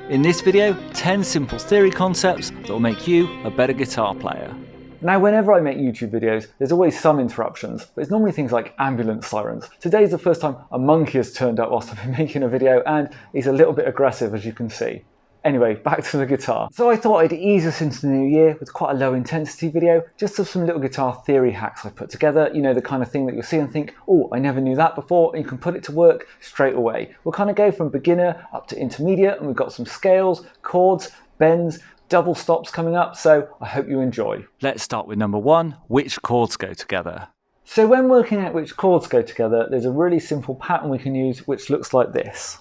In this video, 10 simple theory concepts that will make you a better guitar player. Now, whenever I make YouTube videos, there's always some interruptions, but it's normally things like ambulance sirens. Today's the first time a monkey has turned up whilst I've been making a video, and he's a little bit aggressive, as you can see. Anyway, back to the guitar. So I thought I'd ease us into the new year with quite a low intensity video, just of some little guitar theory hacks I put together, you know, the kind of thing that you'll see and think, oh, I never knew that before, and you can put it to work straight away. We'll kind of go from beginner up to intermediate, and we've got some scales, chords, bends, double stops coming up, so I hope you enjoy. Let's start with number 1, which chords go together? So when working out which chords go together, there's a really simple pattern we can use which looks like this.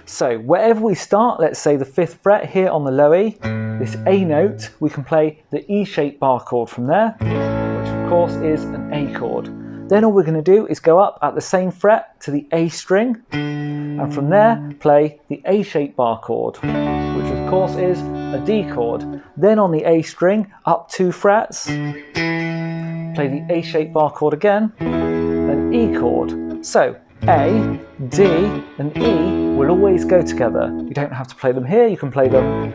So wherever we start, let's say the 5th fret here on the low E, this A note, we can play the E-shaped bar chord from there, which of course is an A chord. Then all we're going to do is go up at the same fret to the A string, and from there play the A-shaped bar chord, which of course is a D chord. Then on the A string, up 2 frets, play the A-shaped bar chord again, an E chord. So A, D and E will always go together. You don't have to play them here, you can play them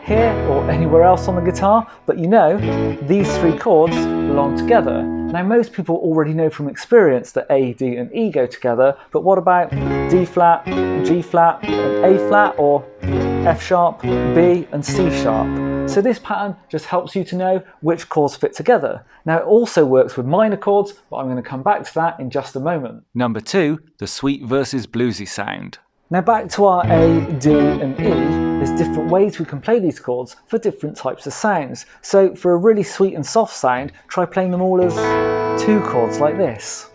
here or anywhere else on the guitar, but you know these 3 chords belong together. Now most people already know from experience that A, D and E go together, but what about D flat, G flat and A flat, or F sharp, B and C sharp? So this pattern just helps you to know which chords fit together. Now it also works with minor chords, but I'm going to come back to that in just a moment. Number 2, the sweet versus bluesy sound. Now back to our A, D and E, there's different ways we can play these chords for different types of sounds. So for a really sweet and soft sound, try playing them all as 2 chords like this.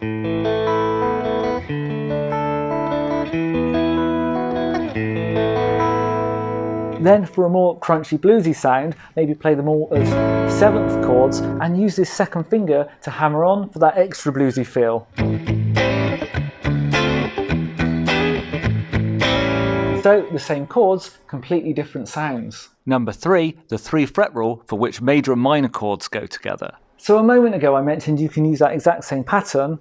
Then for a more crunchy bluesy sound, maybe play them all as 7th chords and use this second finger to hammer on for that extra bluesy feel. So the same chords, completely different sounds. Number 3, the 3 fret rule for which major and minor chords go together. So a moment ago I mentioned you can use that exact same pattern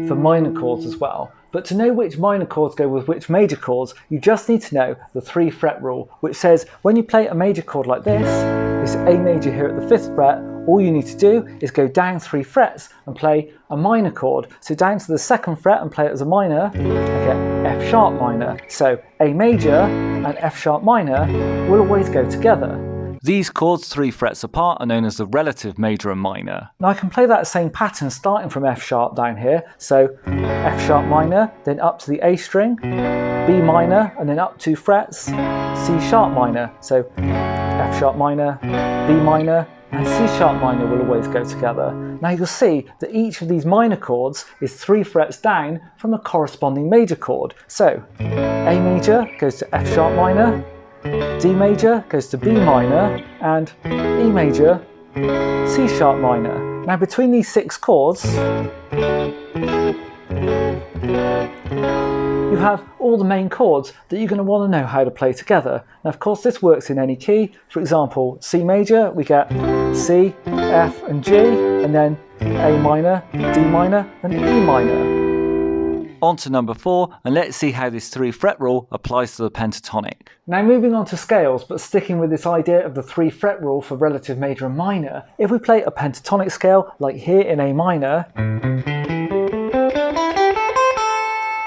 for minor chords as well. But to know which minor chords go with which major chords, you just need to know the 3 fret rule, which says when you play a major chord like this A major here at the 5th fret, all you need to do is go down 3 frets and play a minor chord. So down to the 2nd fret and play it as a minor, and get F sharp minor. So A major and F sharp minor will always go together. These chords 3 frets apart are known as the relative major and minor. Now I can play that same pattern starting from F sharp down here. So F sharp minor, then up to the A string, B minor, and then up 2 frets, C sharp minor. So F sharp minor, B minor, and C sharp minor will always go together. Now you'll see that each of these minor chords is 3 frets down from a corresponding major chord. So A major goes to F sharp minor, D major goes to B minor, and E major, C sharp minor. Now between these 6 chords, you have all the main chords that you're going to want to know how to play together. Now of course this works in any key. For example, C major, we get C, F and G, and then A minor, D minor and E minor. On to number 4, and let's see how this 3 fret rule applies to the pentatonic. Now moving on to scales, but sticking with this idea of the 3 fret rule for relative major and minor, if we play a pentatonic scale like here in A minor,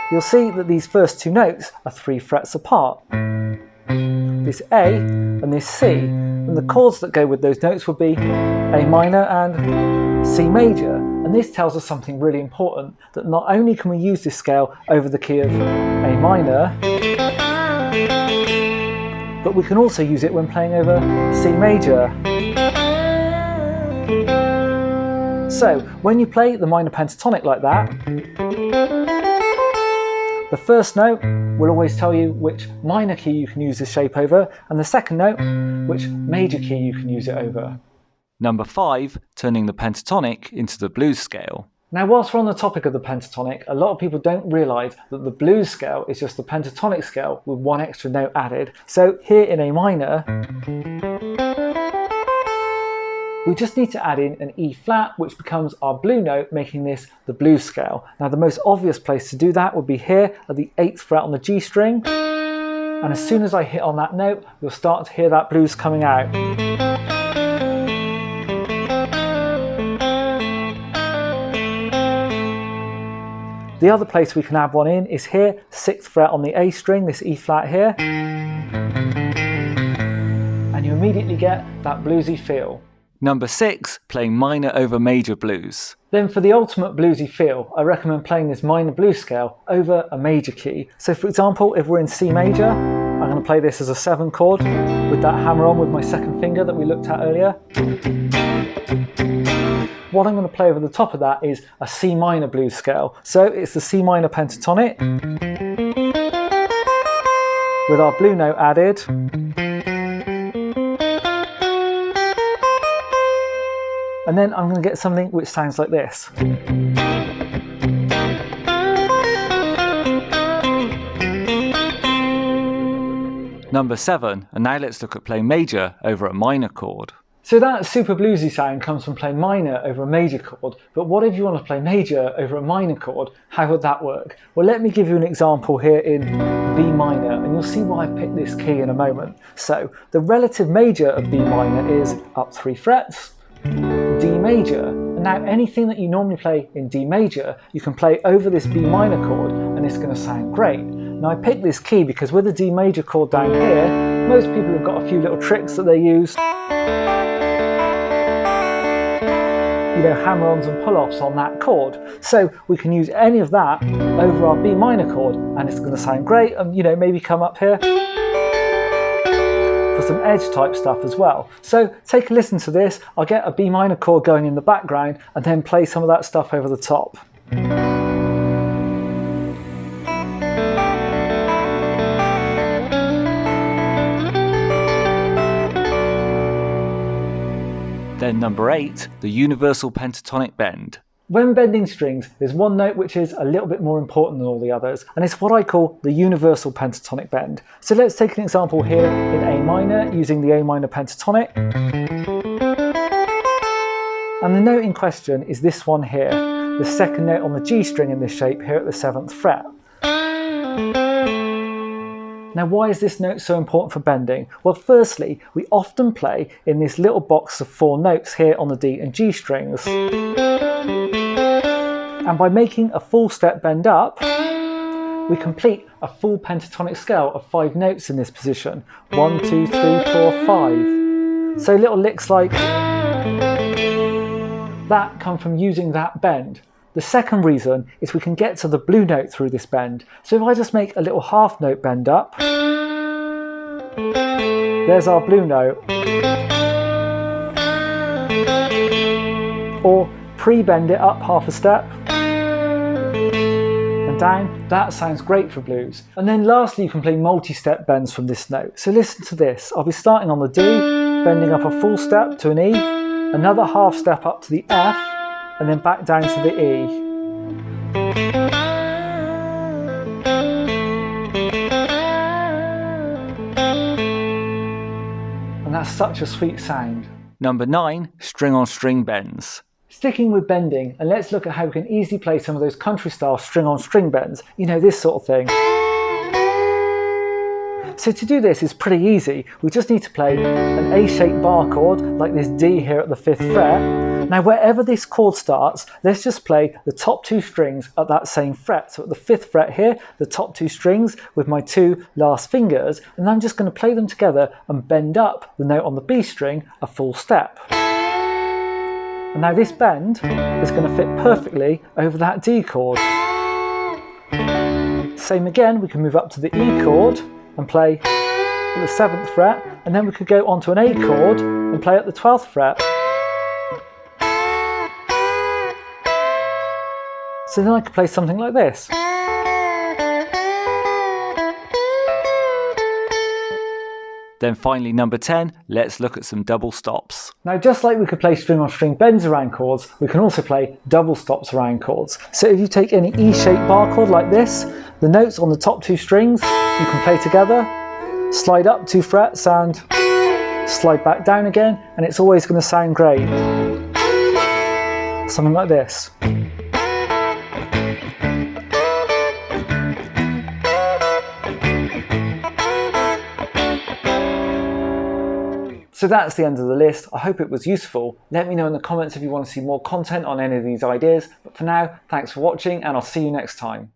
you'll see that these first 2 notes are 3 frets apart. This A and this C, and the chords that go with those notes would be A minor and C major. And this tells us something really important, that not only can we use this scale over the key of A minor, but we can also use it when playing over C major. So when you play the minor pentatonic like that, the first note will always tell you which minor key you can use this shape over, and the second note, which major key you can use it over. Number 5, turning the pentatonic into the blues scale. Now whilst we're on the topic of the pentatonic, a lot of people don't realise that the blues scale is just the pentatonic scale with 1 extra note added. So here in A minor, we just need to add in an E flat, which becomes our blue note, making this the blues scale. Now the most obvious place to do that would be here at the 8th fret on the G string. And as soon as I hit on that note, you'll start to hear that blues coming out. The other place we can add one in is here, 6th fret on the A string, this E flat here. And you immediately get that bluesy feel. Number 6, playing minor over major blues. Then for the ultimate bluesy feel, I recommend playing this minor blues scale over a major key. So for example, if we're in C major, I'm going to play this as a 7 chord with that hammer on with my second finger that we looked at earlier. What I'm going to play over the top of that is a C minor blues scale. So it's the C minor pentatonic with our blue note added. And then I'm going to get something which sounds like this. Number 7, and now let's look at playing major over a minor chord. So that super bluesy sound comes from playing minor over a major chord, but what if you want to play major over a minor chord? How would that work? Well, let me give you an example here in B minor, and you'll see why I picked this key in a moment. So the relative major of B minor is up 3 frets, D major, and now anything that you normally play in D major, you can play over this B minor chord, and it's going to sound great. Now I picked this key because with the D major chord down here, most people have got a few little tricks that they use. You know, hammer-ons and pull-offs on that chord. So we can use any of that over our B minor chord, and it's going to sound great, and you know, maybe come up here for some edge type stuff as well. So take a listen to this. I'll get a B minor chord going in the background and then play some of that stuff over the top. Then number 8, the universal pentatonic bend. When bending strings, there's one note which is a little bit more important than all the others, and it's what I call the universal pentatonic bend. So let's take an example here in A minor, using the A minor pentatonic. And the note in question is this one here, the second note on the G string in this shape here at the 7th fret. Now, why is this note so important for bending? Well, firstly, we often play in this little box of 4 notes here on the D and G strings. And by making a full step bend up, we complete a full pentatonic scale of 5 notes in this position. 1, 2, 3, 4, 5. So little licks like that come from using that bend. The second reason is we can get to the blue note through this bend. So if I just make a little half note bend up, there's our blue note. Or pre-bend it up half a step and down. That sounds great for blues. And then lastly, you can play multi-step bends from this note. So listen to this. I'll be starting on the D, bending up a full step to an E, another half step up to the F, and then back down to the E. And that's such a sweet sound. Number 9, string on string bends. Sticking with bending, and let's look at how we can easily play some of those country style string on string bends. You know, this sort of thing. So to do this is pretty easy. We just need to play an A-shaped bar chord like this D here at the 5th fret. Now wherever this chord starts, let's just play the top 2 strings at that same fret. So at the 5th fret here, the top 2 strings with my 2 last fingers, and I'm just going to play them together and bend up the note on the B string a full step. And now this bend is going to fit perfectly over that D chord. Same again, we can move up to the E chord and play at the 7th fret, and then we could go onto an A chord and play at the 12th fret. So then I could play something like this. Then finally number 10, let's look at some double stops. Now just like we could play string on string bends around chords, we can also play double stops around chords. So if you take any E-shaped bar chord like this, the notes on the top 2 strings you can play together, slide up 2 frets and slide back down again, and it's always going to sound great. Something like this. So that's the end of the list. I hope it was useful. Let me know in the comments if you want to see more content on any of these ideas. But for now, thanks for watching, and I'll see you next time.